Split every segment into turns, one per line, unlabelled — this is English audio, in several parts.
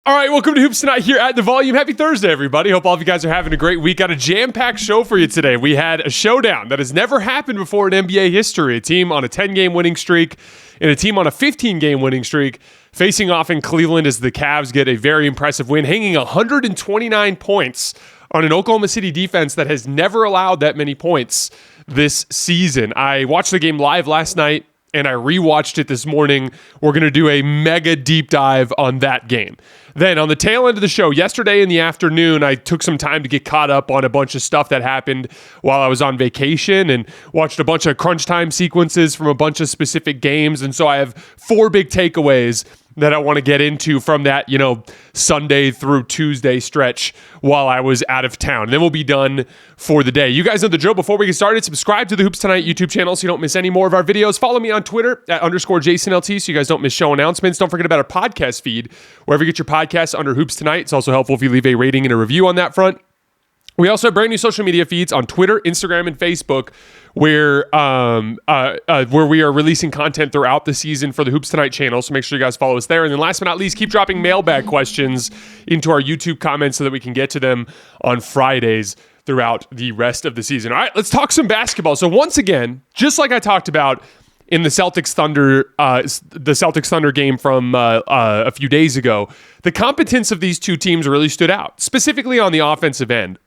All right, welcome to Hoops Tonight here at The Volume. Happy Thursday, everybody. Hope all of you guys are having a great week. Got a jam-packed show for you today. We had a showdown that has never happened before in NBA history. A team on a 10-game winning streak and a team on a 15-game winning streak facing off in Cleveland as the Cavs get a very impressive win, hanging 129 points on an Oklahoma City defense that has never allowed that many points this season. I watched the game live last night, and I rewatched it this morning. We're going to do a mega deep dive on that game. Then on the tail end of the show, yesterday in the afternoon, I took some time to get caught up on a bunch of stuff that happened while I was on vacation and watched a bunch of crunch time sequences from a bunch of specific games. And so I have 4 big takeaways that I want to get into from that, Sunday through Tuesday stretch while I was out of town. And then we'll be done for the day. You guys know the drill. Before we get started, subscribe to the Hoops Tonight YouTube channel so you don't miss any more of our videos. Follow me on Twitter at @JasonLT so you guys don't miss show announcements. Don't forget about our podcast feed. Wherever you get your podcasts under Hoops Tonight. It's also helpful if you leave a rating and a review on that front. We also have brand new social media feeds on Twitter, Instagram, and Facebook where we are releasing content throughout the season for the Hoops Tonight channel, so make sure you guys follow us there. And then last but not least, keep dropping mailbag questions into our YouTube comments so that we can get to them on Fridays throughout the rest of the season. All right, let's talk some basketball. So once again, just like I talked about in the Celtics Thunder game from a few days ago, the competence of these two teams really stood out, specifically on the offensive end.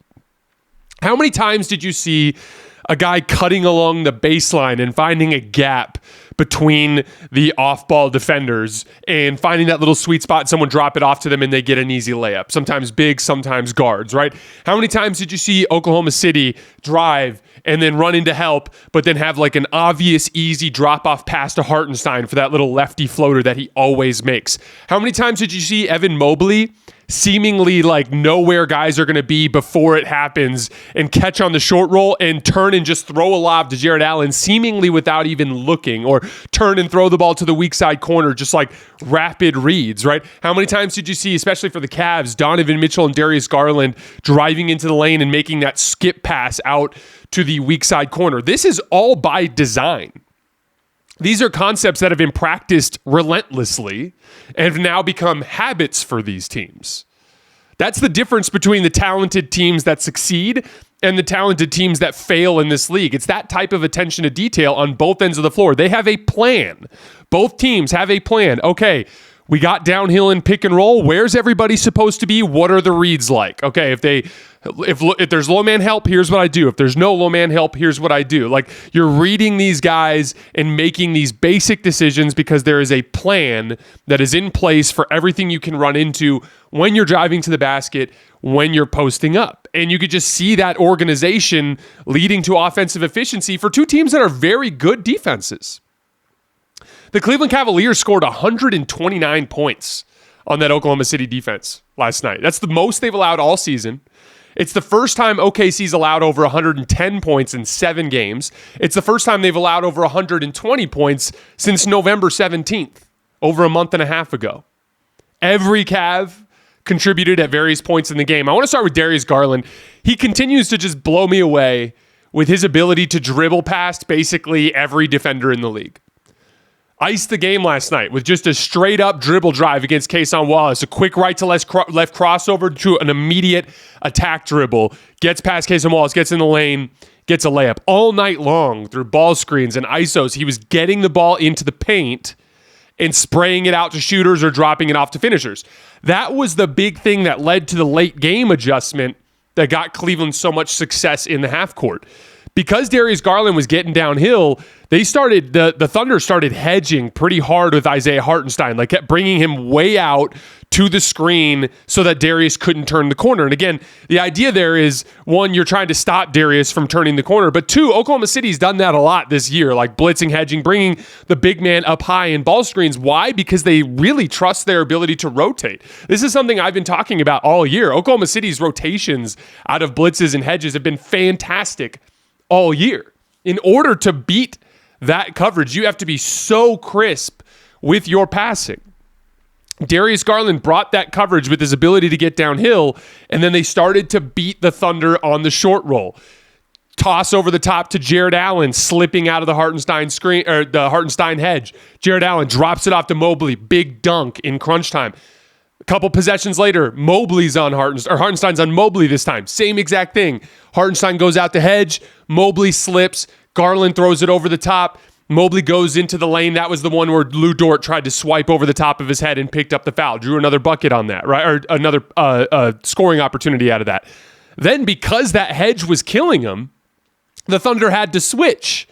How many times did you see a guy cutting along the baseline and finding a gap between the off-ball defenders and finding that little sweet spot, someone drop it off to them and they get an easy layup? Sometimes big, sometimes guards, right? How many times did you see Oklahoma City drive and then run into help, but then have like an obvious, easy drop-off pass to Hartenstein for that little lefty floater that he always makes? How many times did you see Evan Mobley seemingly like know where guys are going to be before it happens and catch on the short roll and turn and just throw a lob to Jarrett Allen seemingly without even looking, or turn and throw the ball to the weak side corner, just like rapid reads, right? How many times did you see, especially for the Cavs, Donovan Mitchell and Darius Garland driving into the lane and making that skip pass out to the weak side corner? This is all by design. These are concepts that have been practiced relentlessly and have now become habits for these teams. That's the difference between the talented teams that succeed and the talented teams that fail in this league. It's that type of attention to detail on both ends of the floor. They have a plan. Both teams have a plan. Okay, we got downhill and pick and roll. Where's everybody supposed to be? What are the reads like? Okay, if there's low man help, here's what I do. If there's no low man help, here's what I do. Like, you're reading these guys and making these basic decisions because there is a plan that is in place for everything you can run into when you're driving to the basket, when you're posting up. And you could just see that organization leading to offensive efficiency for two teams that are very good defenses. The Cleveland Cavaliers scored 129 points on that Oklahoma City defense last night. That's the most they've allowed all season. It's the first time OKC's allowed over 110 points in 7 games. It's the first time they've allowed over 120 points since November 17th, over a month and a half ago. Every Cav contributed at various points in the game. I want to start with Darius Garland. He continues to just blow me away with his ability to dribble past basically every defender in the league. Iced the game last night with just a straight-up dribble drive against Cason Wallace. A quick right to left crossover to an immediate attack dribble. Gets past Cason Wallace, gets in the lane, gets a layup. All night long through ball screens and ISOs, he was getting the ball into the paint and spraying it out to shooters or dropping it off to finishers. That was the big thing that led to the late game adjustment that got Cleveland so much success in the half court. Because Darius Garland was getting downhill, the Thunder started hedging pretty hard with Isaiah Hartenstein, like kept bringing him way out to the screen so that Darius couldn't turn the corner. And again, the idea there is, one, you're trying to stop Darius from turning the corner, but two, Oklahoma City's done that a lot this year, like blitzing, hedging, bringing the big man up high in ball screens. Why? Because they really trust their ability to rotate. This is something I've been talking about all year. Oklahoma City's rotations out of blitzes and hedges have been fantastic all year. In order to beat that coverage, you have to be so crisp with your passing. Darius Garland brought that coverage with his ability to get downhill, and then they started to beat the Thunder on the short roll. Toss over the top to Jarrett Allen, slipping out of the Hartenstein screen or the Hartenstein hedge. Jarrett Allen drops it off to Mobley, big dunk in crunch time. A couple possessions later, Hartenstein's on Mobley this time. Same exact thing. Hartenstein goes out to hedge. Mobley slips. Garland throws it over the top. Mobley goes into the lane. That was the one where Lou Dort tried to swipe over the top of his head and picked up the foul. Drew another bucket on that, right? Or another scoring opportunity out of that. Then because that hedge was killing him, the Thunder had to switch.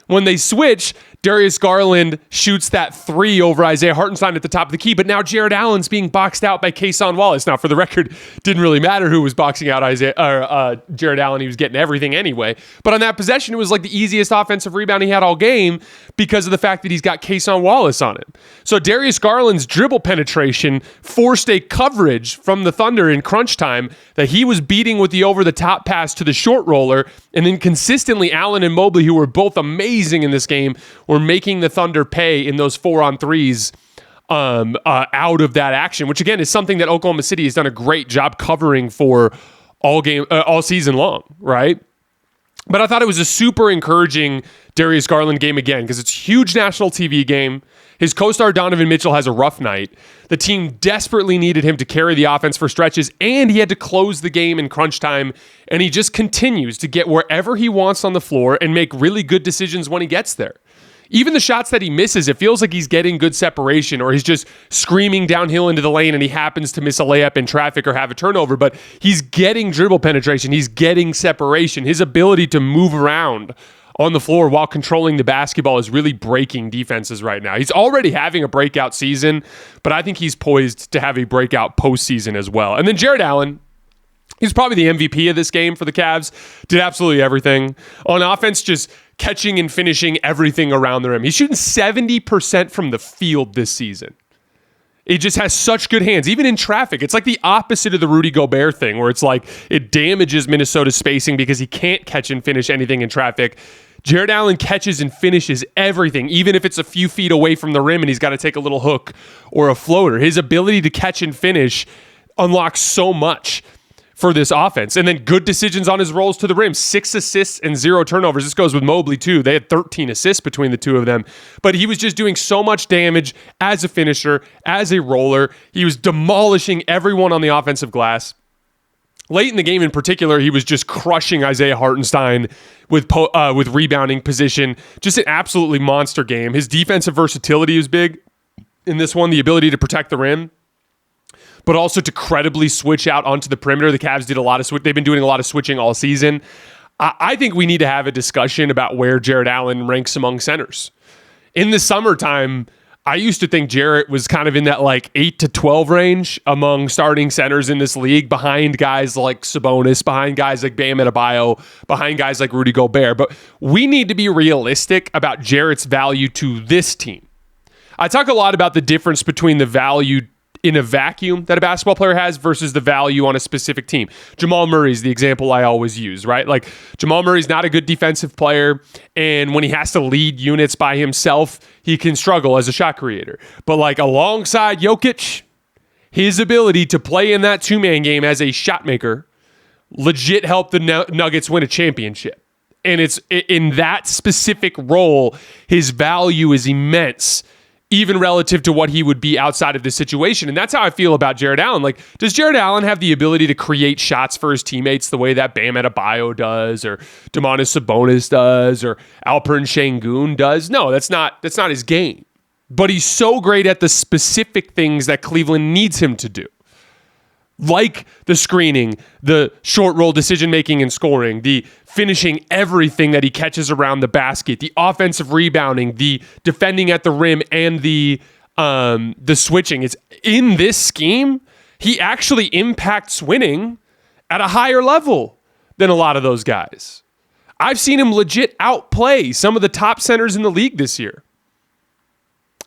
When they switch, Darius Garland shoots that three over Isaiah Hartenstein at the top of the key, but now Jarrett Allen's being boxed out by Cason Wallace. Now, for the record, didn't really matter who was boxing out Jarrett Allen. He was getting everything anyway. But on that possession, it was like the easiest offensive rebound he had all game because of the fact that he's got Cason Wallace on him. So Darius Garland's dribble penetration forced a coverage from the Thunder in crunch time that he was beating with the over-the-top pass to the short roller, and then consistently Allen and Mobley, who were both amazing in this game, were making the Thunder pay in those 4-on-3s out of that action, which again is something that Oklahoma City has done a great job covering for all season long, right? But I thought it was a super encouraging Darius Garland game again because it's a huge national TV game. His co-star Donovan Mitchell has a rough night. The team desperately needed him to carry the offense for stretches, and he had to close the game in crunch time, and he just continues to get wherever he wants on the floor and make really good decisions when he gets there. Even the shots that he misses, it feels like he's getting good separation, or he's just screaming downhill into the lane and he happens to miss a layup in traffic or have a turnover, but he's getting dribble penetration. He's getting separation. His ability to move around on the floor while controlling the basketball is really breaking defenses right now. He's already having a breakout season, but I think he's poised to have a breakout postseason as well. And then Jarrett Allen, he's probably the MVP of this game for the Cavs. Did absolutely everything. On offense, just catching and finishing everything around the rim. He's shooting 70% from the field this season. He just has such good hands, even in traffic. It's like the opposite of the Rudy Gobert thing, where it's like it damages Minnesota's spacing because he can't catch and finish anything in traffic. Jarrett Allen catches and finishes everything, even if it's a few feet away from the rim and he's got to take a little hook or a floater. His ability to catch and finish unlocks so much for this offense. And then good decisions on his rolls to the rim. 6 assists and 0 turnovers. This goes with Mobley too. They had 13 assists between the two of them. But he was just doing so much damage as a finisher, as a roller. He was demolishing everyone on the offensive glass. Late in the game in particular, he was just crushing Isaiah Hartenstein with rebounding position. Just an absolutely monster game. His defensive versatility was big in this one. The ability to protect the rim, but also to credibly switch out onto the perimeter. The Cavs did a lot of they've been doing a lot of switching all season. I think we need to have a discussion about where Jarrett Allen ranks among centers. In the summertime, I used to think Jarrett was kind of in that like 8 to 12 range among starting centers in this league, behind guys like Sabonis, behind guys like Bam Adebayo, behind guys like Rudy Gobert. But we need to be realistic about Jarrett's value to this team. I talk a lot about the difference between the value in a vacuum that a basketball player has versus the value on a specific team. Jamal Murray is the example I always use, right? Like Jamal Murray's not a good defensive player, and when he has to lead units by himself, he can struggle as a shot creator. But like alongside Jokic, his ability to play in that two-man game as a shot maker legit helped the Nuggets win a championship. And it's in that specific role, his value is immense, even relative to what he would be outside of this situation. And that's how I feel about Jarrett Allen. Like, does Jarrett Allen have the ability to create shots for his teammates the way that Bam Adebayo does, or Domantas Sabonis does, or Alperen Şengün does? No, that's not his game. But he's so great at the specific things that Cleveland needs him to do. Like the screening, the short roll decision-making and scoring, the finishing everything that he catches around the basket, the offensive rebounding, the defending at the rim, and the switching. It's in this scheme, he actually impacts winning at a higher level than a lot of those guys. I've seen him legit outplay some of the top centers in the league this year.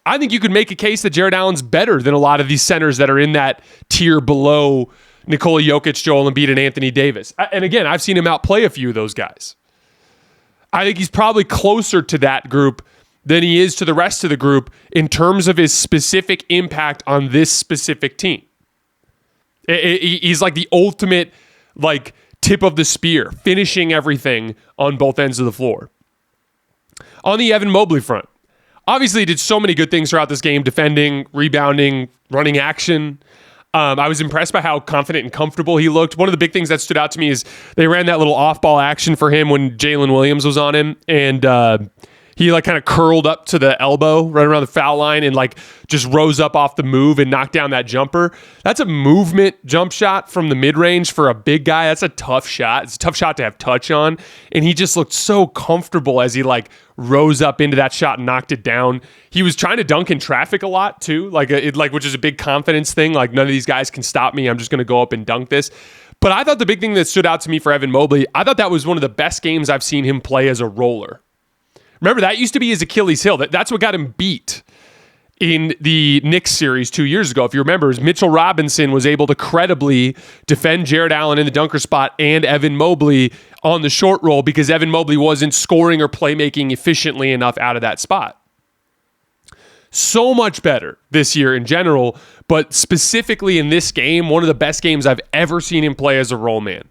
I think you could make a case that Jarrett Allen's better than a lot of these centers that are in that tier below Nikola Jokic, Joel Embiid, and Anthony Davis. And again, I've seen him outplay a few of those guys. I think he's probably closer to that group than he is to the rest of the group in terms of his specific impact on this specific team. He's like the ultimate like tip of the spear, finishing everything on both ends of the floor. On the Evan Mobley front, obviously, he did so many good things throughout this game, defending, rebounding, running action. I was impressed by how confident and comfortable he looked. One of the big things that stood out to me is they ran that little off-ball action for him when Jalen Williams was on him, and he like kind of curled up to the elbow right around the foul line and like just rose up off the move and knocked down that jumper. That's a movement jump shot from the mid-range for a big guy. That's a tough shot. It's a tough shot to have touch on. And he just looked so comfortable as he like rose up into that shot and knocked it down. He was trying to dunk in traffic a lot too, which is a big confidence thing. Like, none of these guys can stop me. I'm just going to go up and dunk this. But I thought the big thing that stood out to me for Evan Mobley, I thought that was one of the best games I've seen him play as a roller. Remember, that used to be his Achilles heel. That's what got him beat in the Knicks series 2 years ago. If you remember, Mitchell Robinson was able to credibly defend Jarrett Allen in the dunker spot and Evan Mobley on the short roll because Evan Mobley wasn't scoring or playmaking efficiently enough out of that spot. So much better this year in general, but specifically in this game, one of the best games I've ever seen him play as a roll man.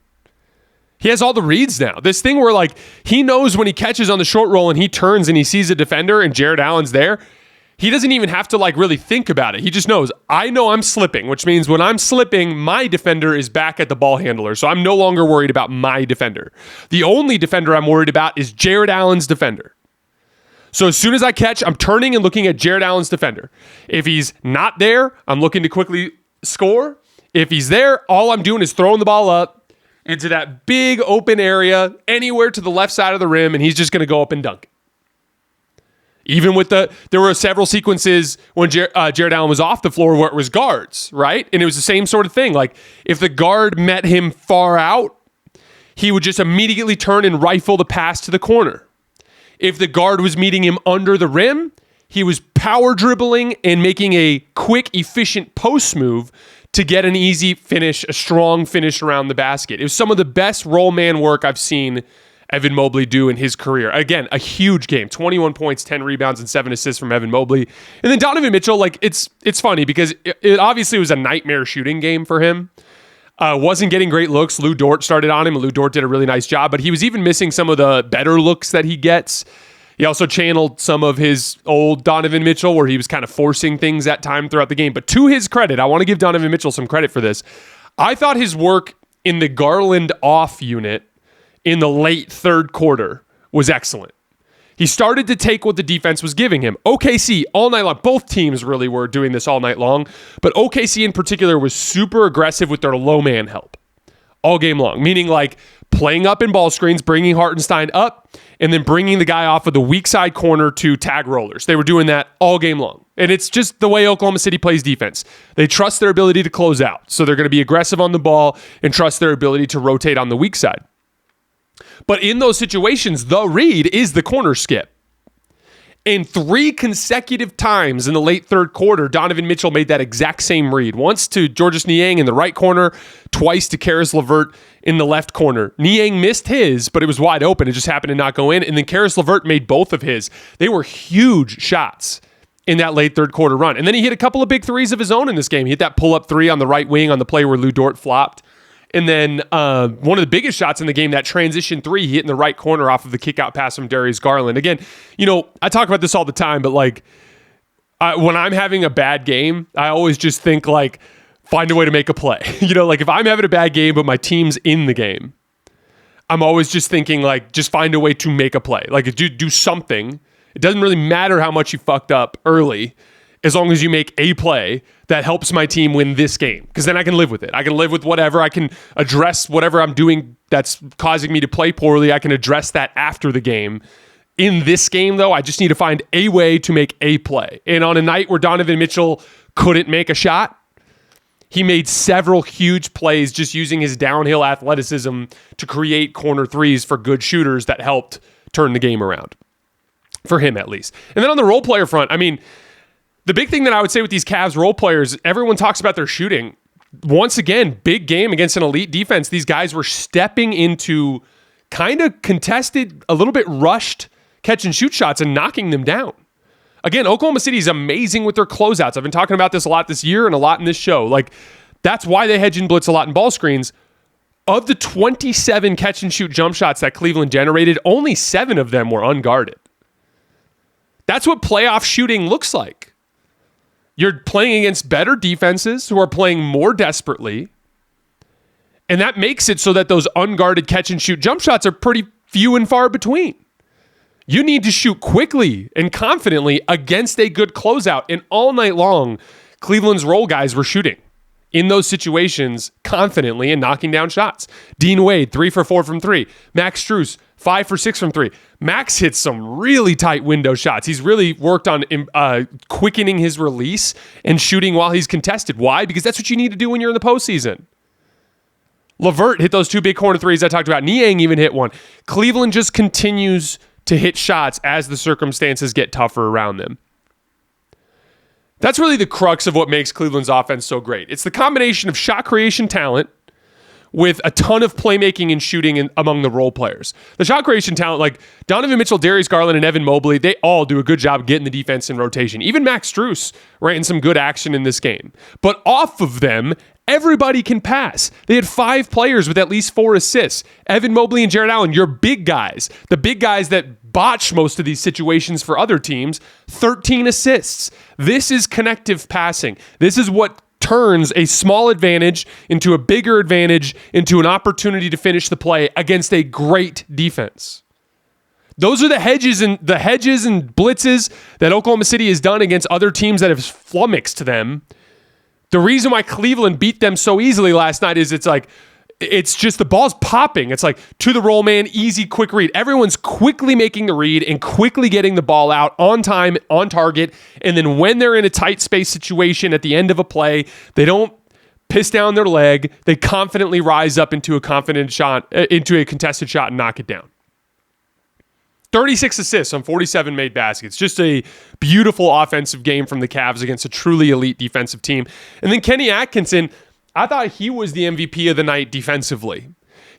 He has all the reads now. This thing where like he knows when he catches on the short roll and he turns and he sees a defender and Jarrett Allen's there, he doesn't even have to like really think about it. He just knows, I know I'm slipping, which means when I'm slipping, my defender is back at the ball handler. So I'm no longer worried about my defender. The only defender I'm worried about is Jarrett Allen's defender. So as soon as I catch, I'm turning and looking at Jarrett Allen's defender. If he's not there, I'm looking to quickly score. If he's there, all I'm doing is throwing the ball up into that big open area, anywhere to the left side of the rim, and he's just going to go up and dunk it. Even with there were several sequences when Jarrett Allen was off the floor where it was guards, right? And it was the same sort of thing. Like, if the guard met him far out, he would just immediately turn and rifle the pass to the corner. If the guard was meeting him under the rim, he was power dribbling and making a quick, efficient post move to get an easy finish, a strong finish around the basket. It was some of the best roll man work I've seen Evan Mobley do in his career. Again, a huge game. 21 points, 10 rebounds, and 7 assists from Evan Mobley. And then Donovan Mitchell, like, it's funny because it obviously was a nightmare shooting game for him. Wasn't getting great looks. Lou Dort started on him, and Lou Dort did a really nice job, but he was even missing some of the better looks that he gets. He also channeled some of his old Donovan Mitchell where he was kind of forcing things at time throughout the game. But to his credit, I want to give Donovan Mitchell some credit for this. I thought his work in the Garland off unit in the late third quarter was excellent. He started to take what the defense was giving him. OKC all night long. Both teams really were doing this all night long. But OKC in particular was super aggressive with their low man help all game long. Meaning like playing up in ball screens, bringing Hartenstein up, and then bringing the guy off of the weak side corner to tag rollers. They were doing that all game long. And it's just the way Oklahoma City plays defense. They trust their ability to close out. So they're going to be aggressive on the ball and trust their ability to rotate on the weak side. But in those situations, the read is the corner skip. And 3 consecutive times in the late third quarter, Donovan Mitchell made that exact same read. Once to Georges Niang in the right corner, twice to Karis LeVert in the left corner. Niang missed his, but it was wide open. It just happened to not go in. And then Karis LeVert made both of his. They were huge shots in that late third quarter run. And then he hit a couple of big threes of his own in this game. He hit that pull-up 3 on the right wing on the play where Lou Dort flopped. And then one of the biggest shots in the game, that transition 3, he hit in the right corner off of the kick-out pass from Darius Garland. Again, I talk about this all the time, but like when I'm having a bad game, I always just think like, find a way to make a play. Like if I'm having a bad game, but my team's in the game, I'm always just thinking like, just find a way to make a play. Like do something. It doesn't really matter how much you fucked up early, as long as you make a play that helps my team win this game. Because then I can live with it. I can live with whatever. I can address whatever I'm doing that's causing me to play poorly. I can address that after the game. In this game, though, I just need to find a way to make a play. And on a night where Donovan Mitchell couldn't make a shot, he made several huge plays just using his downhill athleticism to create corner threes for good shooters that helped turn the game around. For him, at least. And then on the role player front, I mean, the big thing that I would say with these Cavs role players, everyone talks about their shooting. Once again, big game against an elite defense. These guys were stepping into kind of contested, a little bit rushed catch and shoot shots and knocking them down. Again, Oklahoma City is amazing with their closeouts. I've been talking about this a lot this year and a lot in this show. Like, that's why they hedge and blitz a lot in ball screens. Of the 27 catch and shoot jump shots that Cleveland generated, only 7 of them were unguarded. That's what playoff shooting looks like. You're playing against better defenses who are playing more desperately. And that makes it so that those unguarded catch and shoot jump shots are pretty few and far between. You need to shoot quickly and confidently against a good closeout. And all night long, Cleveland's role guys were shooting in those situations confidently and knocking down shots. Dean Wade, 3 for 4 from 3. Max Strus, 5 for 6 from 3. Max hits some really tight window shots. He's really worked on quickening his release and shooting while he's contested. Why? Because that's what you need to do when you're in the postseason. LeVert hit those 2 big corner threes I talked about. Niang even hit one. Cleveland just continues to hit shots as the circumstances get tougher around them. That's really the crux of what makes Cleveland's offense so great. It's the combination of shot creation talent with a ton of playmaking and shooting among the role players. The shot creation talent, like Donovan Mitchell, Darius Garland, and Evan Mobley, they all do a good job getting the defense in rotation. Even Max Strus ran some good action in this game. But off of them, everybody can pass. They had 5 players with at least 4 assists. Evan Mobley and Jarrett Allen, your big guys, the big guys that botch most of these situations for other teams, 13 assists. This is connective passing. This is what turns a small advantage into a bigger advantage, into an opportunity to finish the play against a great defense. Those are the hedges and blitzes that Oklahoma City has done against other teams that have flummoxed them. The reason why Cleveland beat them so easily last night is it's just the ball's popping. It's like to the roll man, easy, quick read. Everyone's quickly making the read and quickly getting the ball out on time, on target. And then when they're in a tight space situation at the end of a play, they don't piss down their leg. They confidently rise up into a contested shot and knock it down. 36 assists on 47 made baskets. Just a beautiful offensive game from the Cavs against a truly elite defensive team. And then Kenny Atkinson, I thought he was the MVP of the night defensively.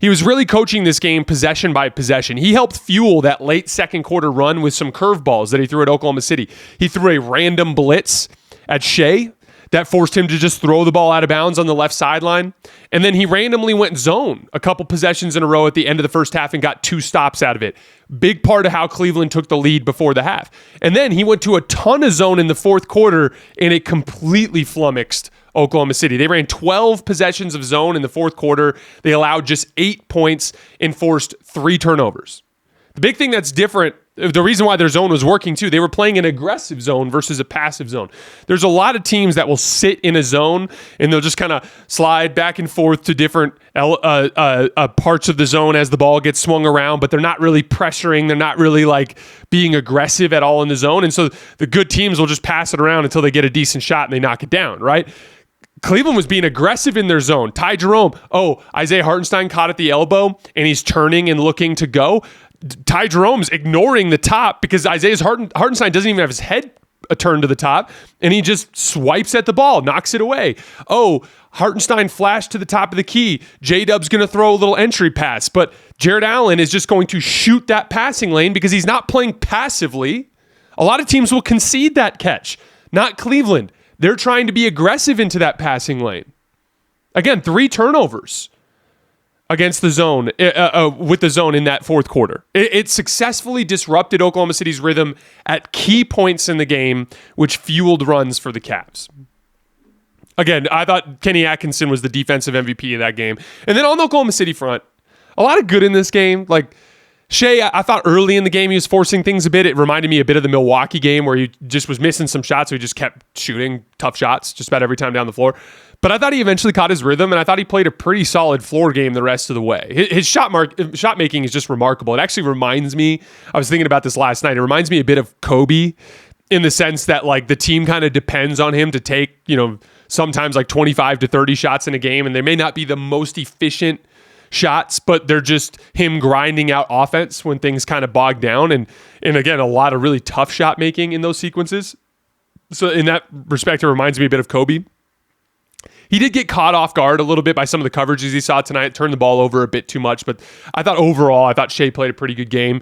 He was really coaching this game possession by possession. He helped fuel that late second quarter run with some curveballs that he threw at Oklahoma City. He threw a random blitz at Shai that forced him to just throw the ball out of bounds on the left sideline. And then he randomly went zone a couple possessions in a row at the end of the first half and got 2 stops out of it. Big part of how Cleveland took the lead before the half. And then he went to a ton of zone in the fourth quarter and it completely flummoxed Oklahoma City. They ran 12 possessions of zone in the fourth quarter. They allowed just 8 points and forced 3 turnovers. The big thing that's different, the reason why their zone was working too, they were playing an aggressive zone versus a passive zone. There's a lot of teams that will sit in a zone and they'll just kind of slide back and forth to different parts of the zone as the ball gets swung around, but they're not really pressuring. They're not really like being aggressive at all in the zone. And so the good teams will just pass it around until they get a decent shot and they knock it down, right? Cleveland was being aggressive in their zone. Ty Jerome, Isaiah Hartenstein caught at the elbow and he's turning and looking to go. Ty Jerome's ignoring the top because Hartenstein doesn't even have his head turned to the top, and he just swipes at the ball, knocks it away. Hartenstein flashed to the top of the key. J-Dub's going to throw a little entry pass, but Jarrett Allen is just going to shoot that passing lane because he's not playing passively. A lot of teams will concede that catch. Not Cleveland. They're trying to be aggressive into that passing lane. Again, 3 turnovers against the zone, with the zone in that fourth quarter. It successfully disrupted Oklahoma City's rhythm at key points in the game, which fueled runs for the Cavs. Again, I thought Kenny Atkinson was the defensive MVP of that game. And then on the Oklahoma City front, a lot of good in this game. Like Shai, I thought early in the game he was forcing things a bit. It reminded me a bit of the Milwaukee game where he just was missing some shots, so he just kept shooting tough shots just about every time down the floor. But I thought he eventually caught his rhythm, and I thought he played a pretty solid floor game the rest of the way. His shot making is just remarkable. It actually reminds me, I was thinking about this last night, it reminds me a bit of Kobe in the sense that like the team kind of depends on him to take, sometimes like 25 to 30 shots in a game, and they may not be the most efficient shots, but they're just him grinding out offense when things kind of bog down. And again, a lot of really tough shot making in those sequences. So in that respect, it reminds me a bit of Kobe. He did get caught off guard a little bit by some of the coverages he saw tonight, turned the ball over a bit too much, but I thought overall, Shai played a pretty good game.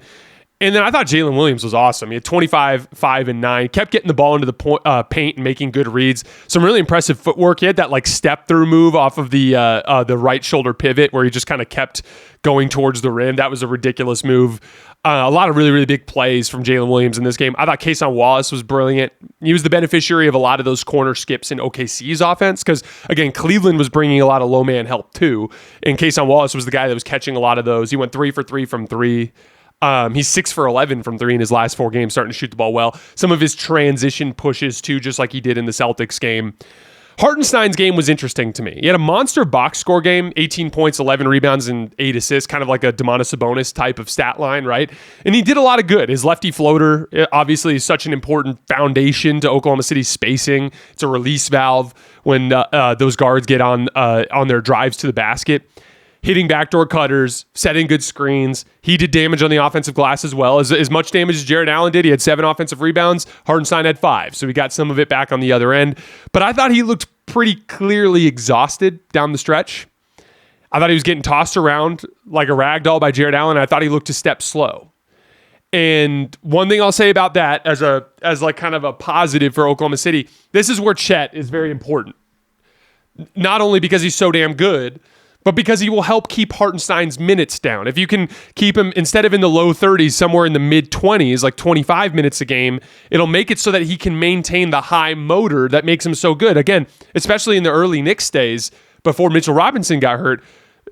And then I thought Jalen Williams was awesome. He had 25, 5, and 9. Kept getting the ball into the paint and making good reads. Some really impressive footwork. He had that like step-through move off of the right shoulder pivot where he just kind of kept going towards the rim. That was a ridiculous move. A lot of really, really big plays from Jalen Williams in this game. I thought Kason Wallace was brilliant. He was the beneficiary of a lot of those corner skips in OKC's offense because, again, Cleveland was bringing a lot of low-man help too. And Kason Wallace was the guy that was catching a lot of those. He went 3 for 3 from 3. He's 6 for 11 from 3 in his last 4 games, starting to shoot the ball well. Some of his transition pushes, too, just like he did in the Celtics game. Hartenstein's game was interesting to me. He had a monster box score game, 18 points, 11 rebounds, and 8 assists, kind of like a Domantas Sabonis type of stat line, right? And he did a lot of good. His lefty floater, obviously, is such an important foundation to Oklahoma City's spacing. It's a release valve when those guards get on their drives to the basket. Hitting backdoor cutters, setting good screens. He did damage on the offensive glass as well. As much damage as Jarrett Allen did. He had 7 offensive rebounds. Hartenstein had 5. So he got some of it back on the other end. But I thought he looked pretty clearly exhausted down the stretch. I thought he was getting tossed around like a rag doll by Jarrett Allen. I thought he looked a step slow. And one thing I'll say about that as like kind of a positive for Oklahoma City, this is where Chet is very important. Not only because he's so damn good, but because he will help keep Hartenstein's minutes down. If you can keep him, instead of in the low 30s, somewhere in the mid 20s, like 25 minutes a game, it'll make it so that he can maintain the high motor that makes him so good. Again, especially in the early Knicks days, before Mitchell Robinson got hurt,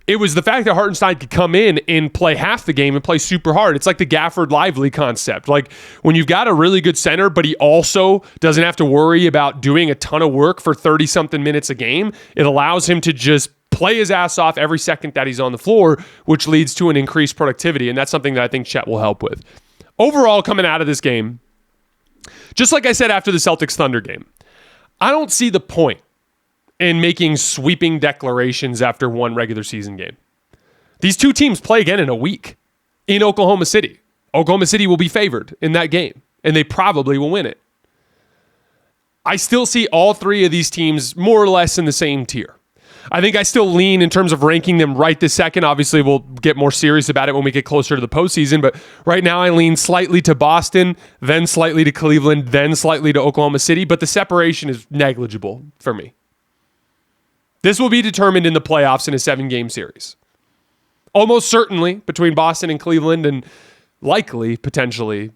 it was the fact that Hartenstein could come in and play half the game and play super hard. It's like the Gafford Lively concept. Like when you've got a really good center, but he also doesn't have to worry about doing a ton of work for 30-something minutes a game, it allows him to just play his ass off every second that he's on the floor, which leads to an increased productivity. And that's something that I think Chet will help with. Overall, coming out of this game, just like I said after the Celtics Thunder game, I don't see the point in making sweeping declarations after one regular season game. These two teams play again in a week in Oklahoma City. Oklahoma City will be favored in that game, and they probably will win it. I still see all 3 of these teams more or less in the same tier. I think I still lean in terms of ranking them right this second. Obviously, we'll get more serious about it when we get closer to the postseason. But right now, I lean slightly to Boston, then slightly to Cleveland, then slightly to Oklahoma City. But the separation is negligible for me. This will be determined in the playoffs in a 7-game series. Almost certainly between Boston and Cleveland, and likely, potentially,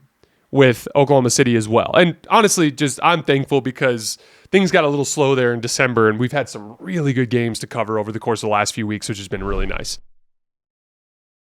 with Oklahoma City as well. And honestly, just I'm thankful because things got a little slow there in December, and we've had some really good games to cover over the course of the last few weeks, which has been really nice.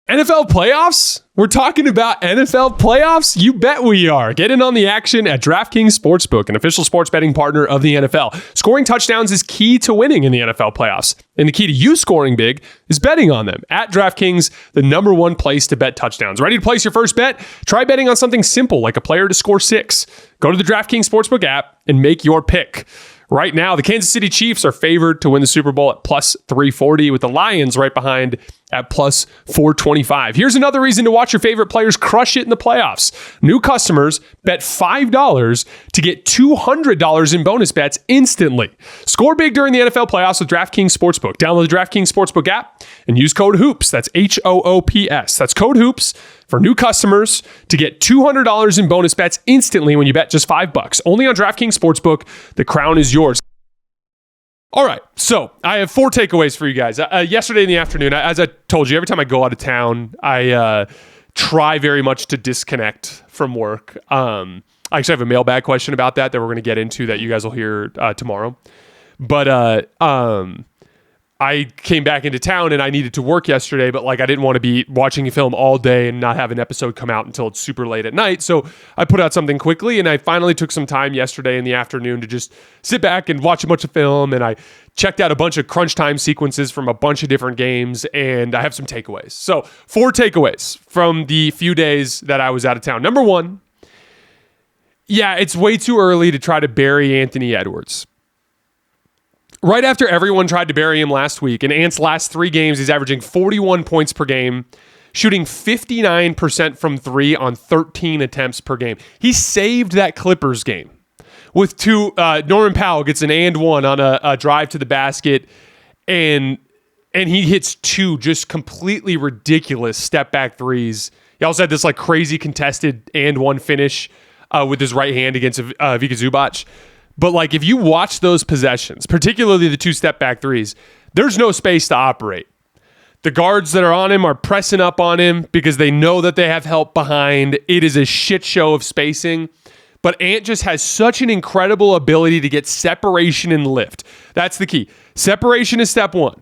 NFL playoffs? We're talking about NFL playoffs? You bet we are. Get in on the action at DraftKings Sportsbook, an official sports betting partner of the NFL. Scoring touchdowns is key to winning in the NFL playoffs. And the key to you scoring big is betting on them. At DraftKings, the #1 place to bet touchdowns. Ready to place your first bet? Try betting on something simple like a player to score 6. Go to the DraftKings Sportsbook app and make your pick. Right now, the Kansas City Chiefs are favored to win the Super Bowl at plus 340, with the Lions right behind at plus 425. Here's another reason to watch your favorite players crush it in the playoffs. New customers bet $5 to get $200 in bonus bets instantly. Score big during the NFL playoffs with DraftKings Sportsbook. Download the DraftKings Sportsbook app and use code HOOPS. That's HOOPS. That's code HOOPS for new customers to get $200 in bonus bets instantly when you bet just $5. Only on DraftKings Sportsbook. The crown is yours. All right, so I have 4 takeaways for you guys. Yesterday in the afternoon, as I told you, every time I go out of town, I try very much to disconnect from work. I actually have a mailbag question about that we're going to get into that you guys will hear tomorrow. But I came back into town and I needed to work yesterday, but like I didn't want to be watching a film all day and not have an episode come out until it's super late at night. So I put out something quickly, and I finally took some time yesterday in the afternoon to just sit back and watch a bunch of film. And I checked out a bunch of crunch time sequences from a bunch of different games, and I have some takeaways. So 4 takeaways from the few days that I was out of town. Number 1, yeah, it's way too early to try to bury Anthony Edwards. Right after everyone tried to bury him last week, in Ant's last 3 games, he's averaging 41 points per game, shooting 59% from 3 on 13 attempts per game. He saved that Clippers game with 2. Norman Powell gets an and 1 on a drive to the basket, and he hits 2 just completely ridiculous step back threes He also had this like crazy contested and one finish with his right hand against Vika Zubac. But like if you watch those possessions, particularly the 2 step back threes, there's no space to operate. The guards that are on him are pressing up on him because they know that they have help behind. It is a shit show of spacing. But Ant just has such an incredible ability to get separation and lift. That's the key. Separation is step one.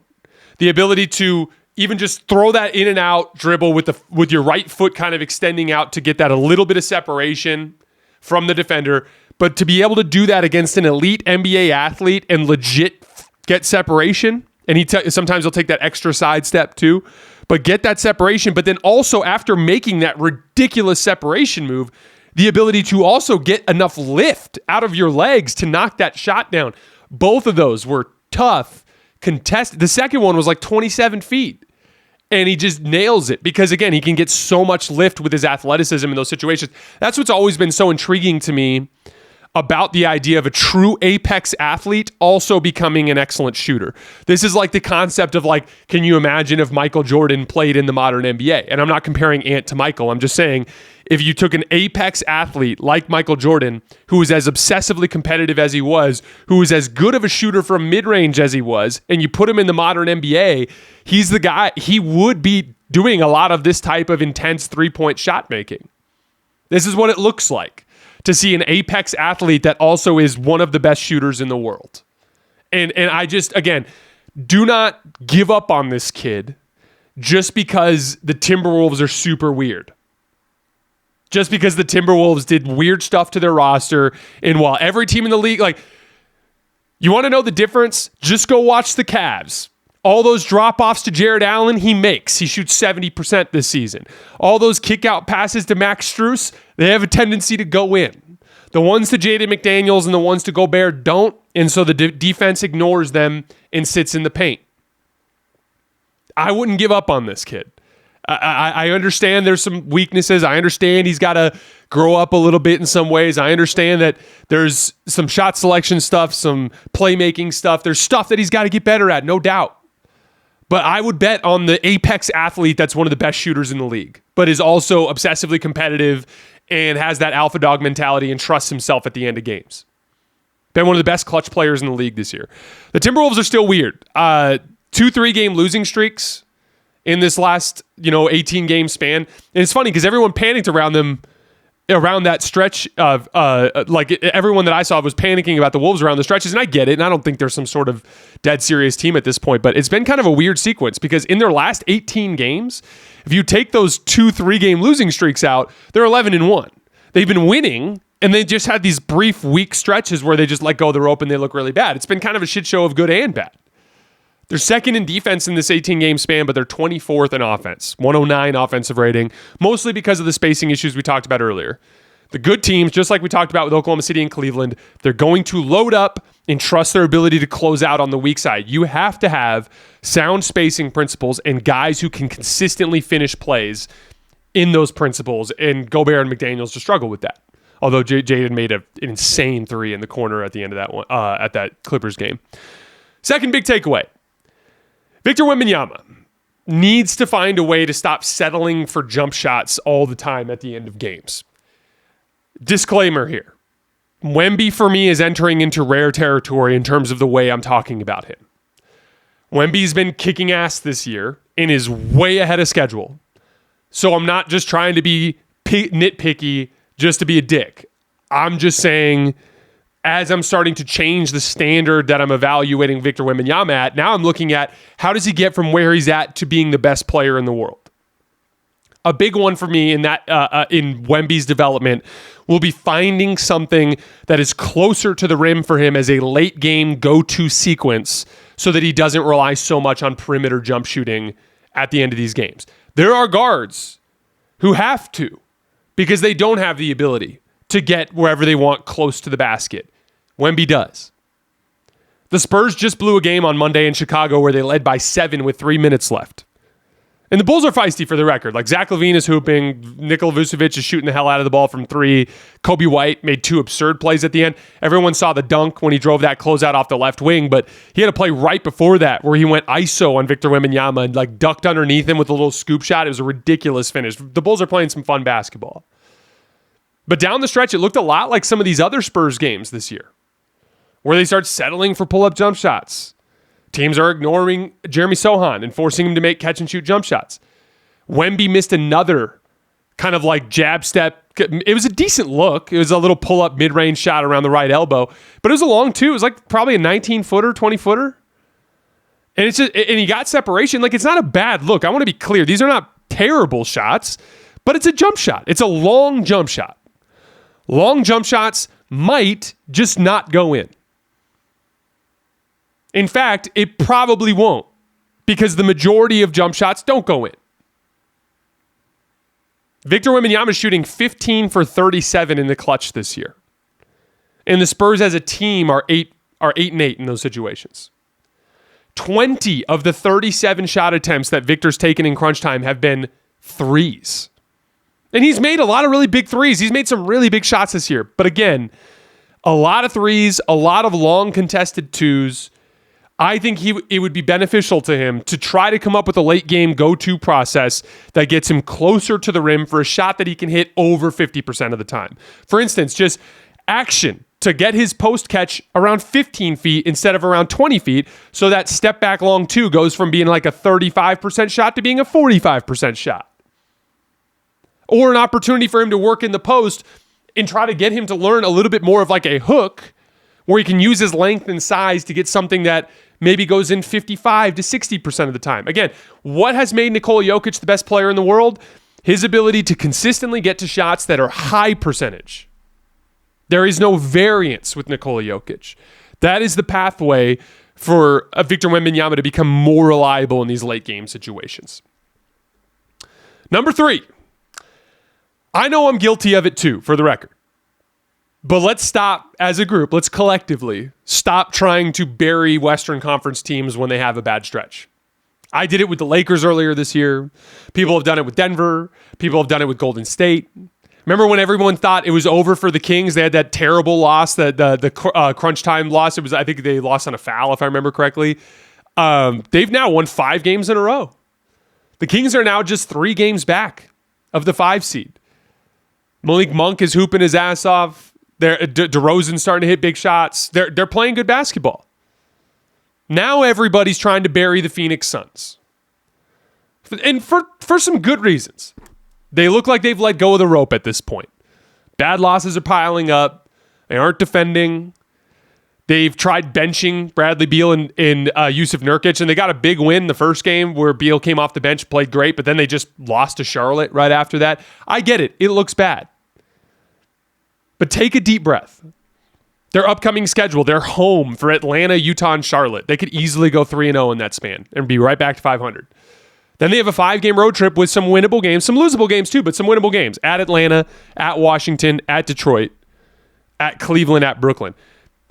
The ability to even just throw that in and out dribble with your right foot kind of extending out to get that a little bit of separation from the defender. But to be able to do that against an elite NBA athlete and legit get separation, and sometimes he'll take that extra side step too, but get that separation. But then also after making that ridiculous separation move, the ability to also get enough lift out of your legs to knock that shot down. Both of those were tough, contested. The second one was like 27 feet. And he just nails it because, again, he can get so much lift with his athleticism in those situations. That's what's always been so intriguing to me about the idea of a true apex athlete also becoming an excellent shooter. This is like the concept of like, can you imagine if Michael Jordan played in the modern NBA? And I'm not comparing Ant to Michael. I'm just saying if you took an apex athlete like Michael Jordan, who was as obsessively competitive as he was, who was as good of a shooter from mid-range as he was, and you put him in the modern NBA, he's the guy, he would be doing a lot of this type of intense three-point shot making. This is what it looks like to see an apex athlete that also is one of the best shooters in the world. And I just, again, do not give up on this kid just because the Timberwolves are super weird. Just because the Timberwolves did weird stuff to their roster, and while every team in the league, like, you want to know the difference? Just go watch the Cavs. All those drop-offs to Jarrett Allen, he makes. He shoots 70% this season. All those kick-out passes to Max Strus, they have a tendency to go in. The ones to Jaden McDaniels and the ones to Gobert don't, and so the defense ignores them and sits in the paint. I wouldn't give up on this kid. I understand there's some weaknesses. I understand he's got to grow up a little bit in some ways. I understand that there's some shot selection stuff, some playmaking stuff. There's stuff that he's got to get better at, no doubt. But I would bet on the apex athlete that's one of the best shooters in the league, but is also obsessively competitive and has that alpha dog mentality and trusts himself at the end of games. Been one of the best clutch players in the league this year. The Timberwolves are still weird. 2-3 game losing streaks in this last, 18 game span. And it's funny because everyone panicked around them around that stretch of everyone that I saw was panicking about the Wolves around the stretches, and I get it, and I don't think they're some sort of dead serious team at this point, but it's been kind of a weird sequence because in their last 18 games, if you take those 2-3 game losing streaks out, they're 11-1. They've been winning, and they just had these brief weak stretches where they just let go of the rope and they look really bad. It's been kind of a shit show of good and bad. They're second in defense in this 18-game span, but they're 24th in offense. 109 offensive rating, mostly because of the spacing issues we talked about earlier. The good teams, just like we talked about with Oklahoma City and Cleveland, they're going to load up and trust their ability to close out on the weak side. You have to have sound spacing principles and guys who can consistently finish plays in those principles, and Gobert and McDaniels just struggle with that. Although Jaden made an insane three in the corner at the end of that one, at that Clippers game. Second big takeaway. Victor Wembanyama needs to find a way to stop settling for jump shots all the time at the end of games. Disclaimer here. Wemby, for me, is entering into rare territory in terms of the way I'm talking about him. Wemby's been kicking ass this year and is way ahead of schedule. So I'm not just trying to be nitpicky just to be a dick. I'm just saying, as I'm starting to change the standard that I'm evaluating Victor Wembanyama at, now I'm looking at how does he get from where he's at to being the best player in the world. A big one for me in that in Wemby's development will be finding something that is closer to the rim for him as a late game go-to sequence so that he doesn't rely so much on perimeter jump shooting at the end of these games. There are guards who have to because they don't have the ability to get wherever they want close to the basket. Wemby does. The Spurs just blew a game on Monday in Chicago where they led by 7 with 3 minutes left. And the Bulls are feisty for the record. Like Zach LaVine is hooping. Nikola Vucevic is shooting the hell out of the ball from three. Kobe White made 2 absurd plays at the end. Everyone saw the dunk when he drove that closeout off the left wing, but he had a play right before that where he went ISO on Victor Wembanyama and like ducked underneath him with a little scoop shot. It was a ridiculous finish. The Bulls are playing some fun basketball. But down the stretch, it looked a lot like some of these other Spurs games this year where they start settling for pull-up jump shots. Teams are ignoring Jeremy Sohan and forcing him to make catch-and-shoot jump shots. Wemby missed another kind of like jab step. It was a decent look. It was a little pull-up mid-range shot around the right elbow, but it was a long two. It was like probably a 19-footer, 20-footer. And it's just, and he got separation. Like, it's not a bad look. I want to be clear. These are not terrible shots, but it's a jump shot. It's a long jump shot. Long jump shots might just not go in. In fact, it probably won't because the majority of jump shots don't go in. Victor Wembanyama is shooting 15 for 37 in the clutch this year. And the Spurs as a team are 8-8 in those situations. 20 of the 37 shot attempts that Victor's taken in crunch time have been threes. And he's made a lot of really big threes. He's made some really big shots this year. But again, a lot of threes, a lot of long contested twos. I think it would be beneficial to him to try to come up with a late game go-to process that gets him closer to the rim for a shot that he can hit over 50% of the time. For instance, just action to get his post catch around 15 feet instead of around 20 feet, so that step back long two goes from being like a 35% shot to being a 45% shot. Or an opportunity for him to work in the post and try to get him to learn a little bit more of like a hook where he can use his length and size to get something that maybe goes in 55 to 60% of the time. Again, what has made Nikola Jokic the best player in the world? His ability to consistently get to shots that are high percentage. There is no variance with Nikola Jokic. That is the pathway for Victor Wembanyama to become more reliable in these late game situations. Number 3. I know I'm guilty of it too, for the record. But let's stop as a group. Let's collectively stop trying to bury Western Conference teams when they have a bad stretch. I did it with the Lakers earlier this year. People have done it with Denver. People have done it with Golden State. Remember when everyone thought it was over for the Kings? They had that terrible loss, the crunch time loss. I think they lost on a foul, if I remember correctly. They've now won 5 games in a row. The Kings are now just 3 games back of the 5 seed. Malik Monk is hooping his ass off. DeRozan's starting to hit big shots. They're playing good basketball. Now everybody's trying to bury the Phoenix Suns. And for some good reasons. They look like they've let go of the rope at this point. Bad losses are piling up. They aren't defending. They've tried benching Bradley Beal and Yusuf Nurkic, and they got a big win the first game where Beal came off the bench, played great, but then they just lost to Charlotte right after that. I get it. It looks bad. But take a deep breath. Their upcoming schedule, they're home for Atlanta, Utah, and Charlotte. They could easily go 3-0 in that span and be right back to 500. Then they have a 5-game road trip with some winnable games, some losable games too, but some winnable games. At Atlanta, at Washington, at Detroit, at Cleveland, at Brooklyn.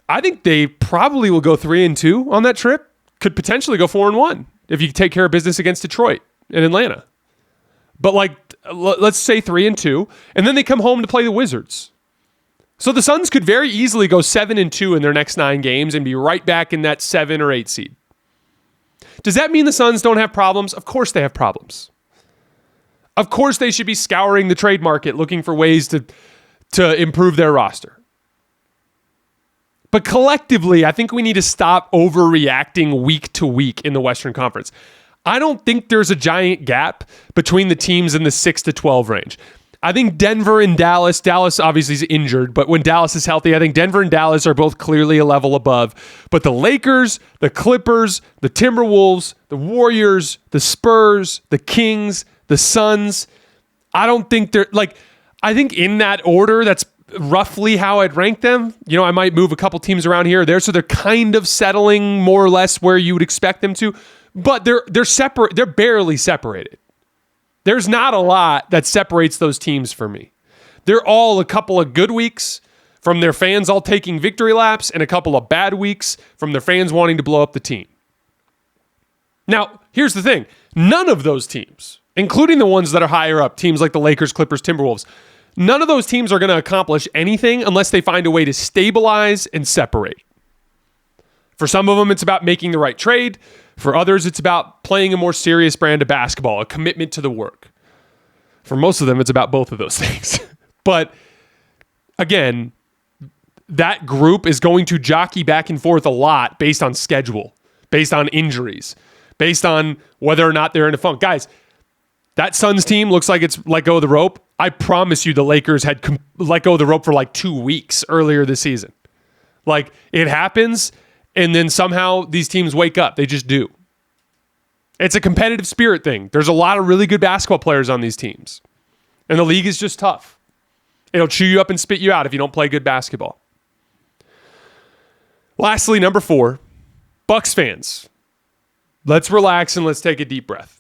I think they probably will go 3-2 on that trip. Could potentially go 4-1 if you take care of business against Detroit and Atlanta. But let's say 3-2, and then they come home to play the Wizards. So the Suns could very easily go 7-2 in their next 9 games and be right back in that 7 or 8 seed. Does that mean the Suns don't have problems? Of course they have problems. Of course they should be scouring the trade market looking for ways to improve their roster. But collectively, I think we need to stop overreacting week to week in the Western Conference. I don't think there's a giant gap between the teams in the 6-12 range. I think Denver and Dallas obviously is injured, but when Dallas is healthy, I think Denver and Dallas are both clearly a level above. But the Lakers, the Clippers, the Timberwolves, the Warriors, the Spurs, the Kings, the Suns, I don't think they're I think in that order, that's roughly how I'd rank them. You know, I might move a couple teams around here or there, so they're kind of settling more or less where you would expect them to, but they're separate. They're barely separated. There's not a lot that separates those teams for me. They're all a couple of good weeks from their fans all taking victory laps and a couple of bad weeks from their fans wanting to blow up the team. Now, here's the thing. None of those teams, including the ones that are higher up, teams like the Lakers, Clippers, Timberwolves, none of those teams are going to accomplish anything unless they find a way to stabilize and separate. For some of them, it's about making the right trade. For others, it's about playing a more serious brand of basketball, a commitment to the work. For most of them, it's about both of those things. But again, that group is going to jockey back and forth a lot based on schedule, based on injuries, based on whether or not they're in a funk. Guys, that Suns team looks like it's let go of the rope. I promise you the Lakers had let go of the rope for like 2 weeks earlier this season. Like, it happens, and then somehow these teams wake up. They just do. It's a competitive spirit thing. There's a lot of really good basketball players on these teams. And the league is just tough. It'll chew you up and spit you out if you don't play good basketball. Lastly, number 4, Bucks fans. Let's relax and let's take a deep breath.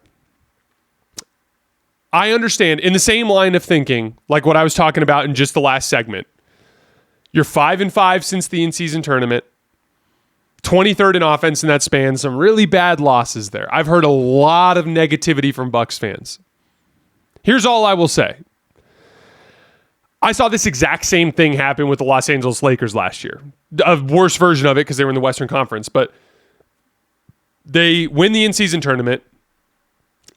I understand, in the same line of thinking, like what I was talking about in just the last segment, you're 5-5 since the in-season tournament, 23rd in offense in that span, some really bad losses there. I've heard a lot of negativity from Bucks fans. Here's all I will say. I saw this exact same thing happen with the Los Angeles Lakers last year. A worse version of it because they were in the Western Conference, but they win the in-season tournament.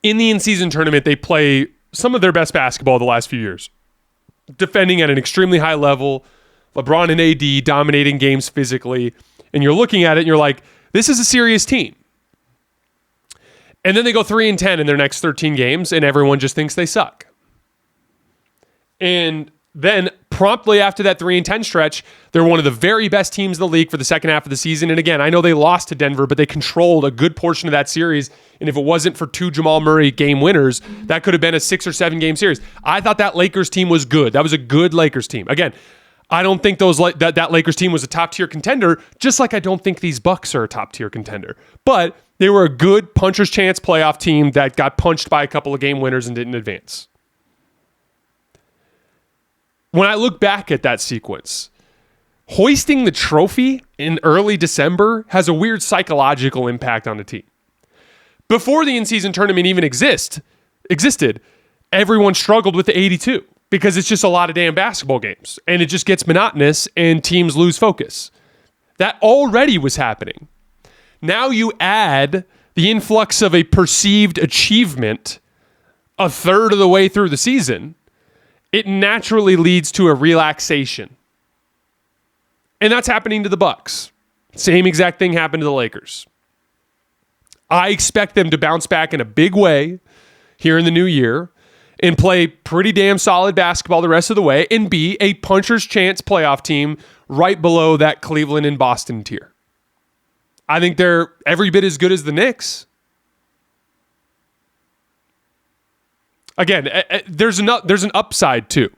In the in-season tournament, they play some of their best basketball the last few years, defending at an extremely high level, LeBron and AD dominating games physically, and you're looking at it and you're like, this is a serious team. And then they go 3-10 in their next 13 games, and everyone just thinks they suck. And then promptly after that 3-10 stretch, they're one of the very best teams in the league for the second half of the season. And again, I know they lost to Denver, but they controlled a good portion of that series. And if it wasn't for 2 Jamal Murray game winners, that could have been a 6 or 7 game series. I thought that Lakers team was good. That was a good Lakers team. Again, I don't think that Lakers team was a top tier contender, just like I don't think these Bucks are a top tier contender. But they were a good puncher's chance playoff team that got punched by a couple of game winners and didn't advance. When I look back at that sequence, hoisting the trophy in early December has a weird psychological impact on the team. Before the in-season tournament even existed, everyone struggled with the 82 because it's just a lot of damn basketball games and it just gets monotonous and teams lose focus. That already was happening. Now you add the influx of a perceived achievement a third of the way through the season, it naturally leads to a relaxation. And that's happening to the Bucks. Same exact thing happened to the Lakers. I expect them to bounce back in a big way here in the new year and play pretty damn solid basketball the rest of the way and be a puncher's chance playoff team right below that Cleveland and Boston tier. I think they're every bit as good as the Knicks. Again, there's an upside too.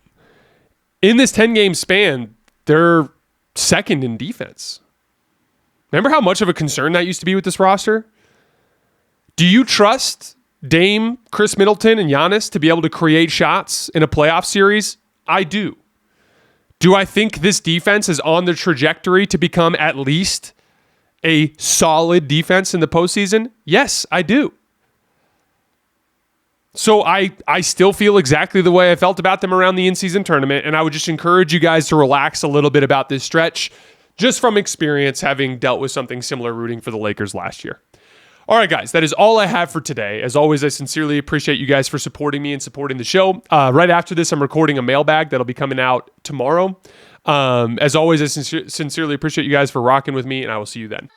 In this 10-game span, they're second in defense. Remember how much of a concern that used to be with this roster? Do you trust Dame, Chris Middleton, and Giannis to be able to create shots in a playoff series? I do. Do I think this defense is on the trajectory to become at least a solid defense in the postseason? Yes, I do. So I still feel exactly the way I felt about them around the in-season tournament, and I would just encourage you guys to relax a little bit about this stretch, just from experience having dealt with something similar rooting for the Lakers last year. All right, guys, that is all I have for today. As always, I sincerely appreciate you guys for supporting me and supporting the show. Right after this, I'm recording a mailbag that'll be coming out tomorrow. As always, I sincerely appreciate you guys for rocking with me, and I will see you then.